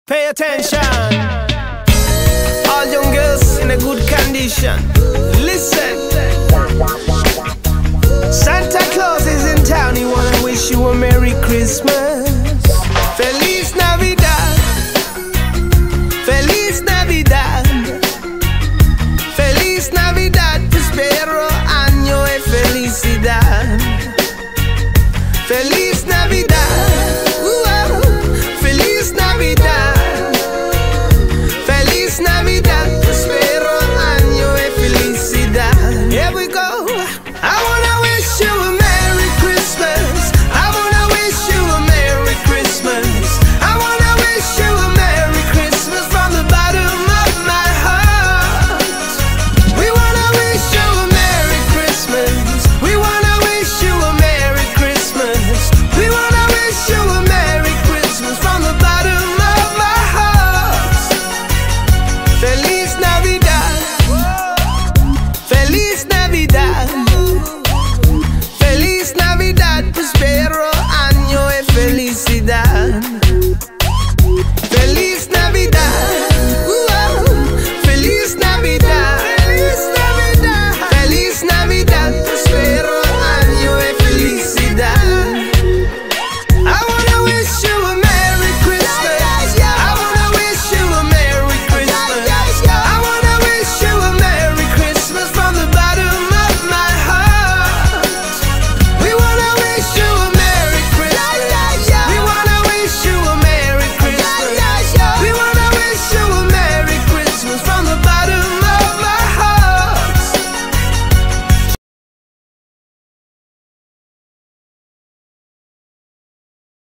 Pay attention, all young girls in a good condition. Listen, Santa Claus is in town. He wanna wish you a Merry Christmas, Feliz Navidad.